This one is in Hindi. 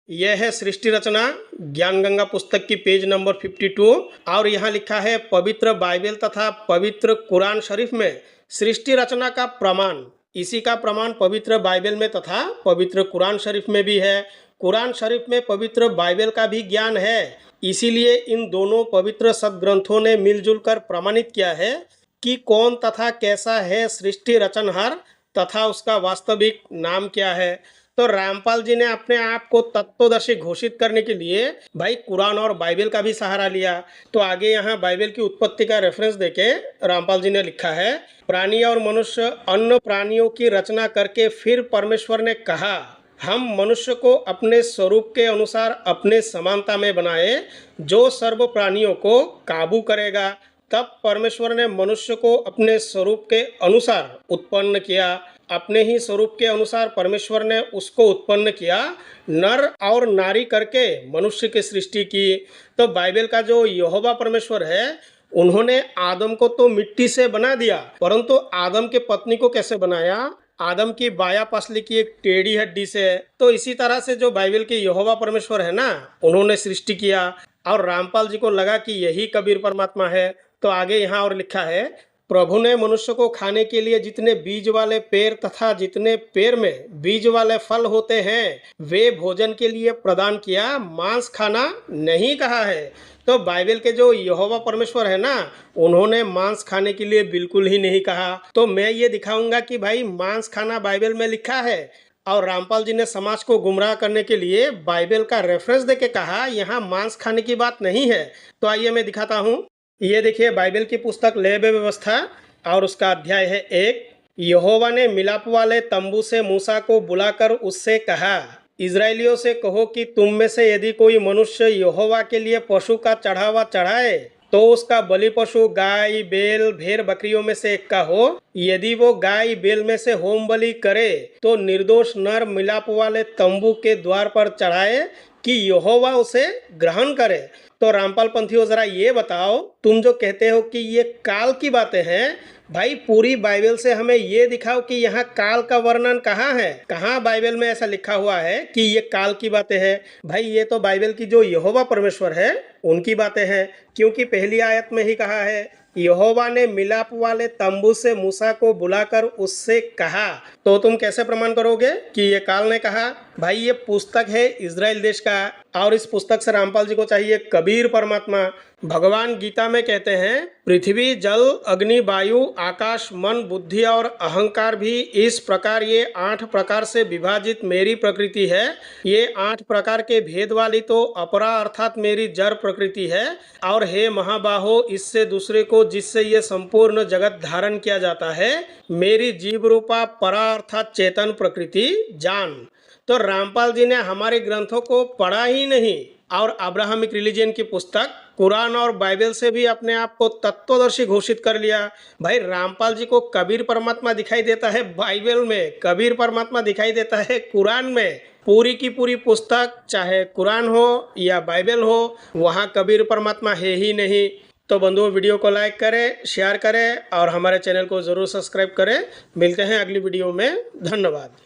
यह है सृष्टि रचना ज्ञान गंगा पुस्तक की पेज नंबर 52 और यहाँ लिखा है पवित्र बाइबल तथा पवित्र कुरान शरीफ में सृष्टि रचना का प्रमाण। इसी का प्रमाण पवित्र बाइबल में तथा पवित्र कुरान शरीफ में भी है। कुरान शरीफ में पवित्र बाइबल का भी ज्ञान है। इसीलिए इन दोनों पवित्र सदग्रंथों ने मिलजुल कर प्रमाणित किया है कि कौन तथा कैसा है सृष्टि रचनहार तथा उसका वास्तविक नाम क्या है। तो रामपाल जी ने अपने आप को तत्वदर्शी घोषित करने के लिए भाई कुरान और बाइबल का भी सहारा लिया। तो आगे यहाँ बाइबल की उत्पत्ति का रेफरेंस देके रामपाल जी ने लिखा है, प्राणी और मनुष्य अन्य प्राणियों की रचना करके फिर परमेश्वर ने कहा, हम मनुष्य को अपने स्वरूप के अनुसार अपने समानता में बनाए जो सर्व प्राणियों को काबू करेगा। तब परमेश्वर ने मनुष्य को अपने स्वरूप के अनुसार उत्पन्न किया। अपने ही स्वरूप के अनुसार परमेश्वर ने उसको उत्पन्न किया, नर और नारी करके मनुष्य की सृष्टि की। तो बाइबल का जो यहोवा परमेश्वर है, उन्होंने आदम को तो मिट्टी से बना दिया, परंतु आदम के पत्नी को कैसे बनाया? आदम की बाया पसली की एक टेढ़ी हड्डी से। तो इसी तरह से जो बाइबल के यहोवा परमेश्वर है ना, उन्होंने सृष्टि किया और रामपाल जी को लगा कि यही कबीर परमात्मा है। तो आगे यहाँ और लिखा है, प्रभु ने मनुष्य को खाने के लिए जितने बीज वाले पेड़ तथा जितने पेड़ में बीज वाले फल होते हैं वे भोजन के लिए प्रदान किया, मांस खाना नहीं कहा है। तो बाइबल के जो यहोवा परमेश्वर है ना, उन्होंने मांस खाने के लिए बिल्कुल ही नहीं कहा। तो मैं ये दिखाऊंगा कि भाई मांस खाना बाइबल में लिखा है और रामपाल जी ने समाज को गुमराह करने के लिए बाइबल का रेफरेंस देके कहा यहाँ मांस खाने की बात नहीं है। तो आइए मैं दिखाता हूँ। ये देखिए बाइबल की पुस्तक लेवे व्यवस्था और उसका अध्याय है 1। यहोवा ने मिलाप वाले तंबू से मूसा को बुलाकर उससे कहा, इजराइलियों से कहो कि तुम में से यदि कोई मनुष्य यहोवा के लिए पशु का चढ़ावा चढ़ाए तो उसका बलि पशु गाय बैल भेड़ बकरियों में से एक का हो। यदि वो गाय बैल में से होम बलि करे तो निर्दोष नर मिलाप वाले तंबू के द्वार पर चढ़ाए कि यहोवा उसे ग्रहण करे। तो रामपाल पंथियों जरा ये बताओ, तुम जो कहते हो कि ये काल की बातें हैं, भाई पूरी बाइबल से हमें ये दिखाओ कि यहाँ काल का वर्णन कहाँ है? कहाँ बाइबल में ऐसा लिखा हुआ है कि ये काल की बातें हैं? भाई ये तो बाइबल की जो यहोवा परमेश्वर है उनकी बातें हैं, क्योंकि पहली आयत में ही कहा है, यहोवा ने मिलाप वाले तंबू से मूसा को बुलाकर उससे कहा। तो तुम कैसे प्रमाण करोगे कि ये काल ने कहा? भाई ये पुस्तक है इजराइल देश का और इस पुस्तक से रामपाल जी को चाहिए कबीर परमात्मा। भगवान गीता में कहते हैं, पृथ्वी जल अग्नि वायु आकाश मन बुद्धि और अहंकार भी इस प्रकार ये 8 प्रकार से विभाजित मेरी प्रकृति है। ये 8 प्रकार के भेद वाली तो अपरा अर्थात मेरी जड़ प्रकृति है। और हे महाबाहो, इससे दूसरे को जिससे ये संपूर्ण जगत धारण किया जाता है, मेरी जीव रूपा परा अर्थात चेतन प्रकृति जान। तो रामपाल जी ने हमारे ग्रंथों को पढ़ा ही नहीं और अब्राहमिक रिलीजन की पुस्तक कुरान और बाइबल से भी अपने आप को तत्वदर्शी घोषित कर लिया। भाई रामपाल जी को कबीर परमात्मा दिखाई देता है बाइबल में, कबीर परमात्मा दिखाई देता है कुरान में। पूरी की पूरी पुस्तक चाहे कुरान हो या बाइबल हो, वहाँ कबीर परमात्मा है ही नहीं। तो बंधुओं, वीडियो को लाइक करें, शेयर करें और हमारे चैनल को ज़रूर सब्सक्राइब करें। मिलते हैं अगली वीडियो में। धन्यवाद।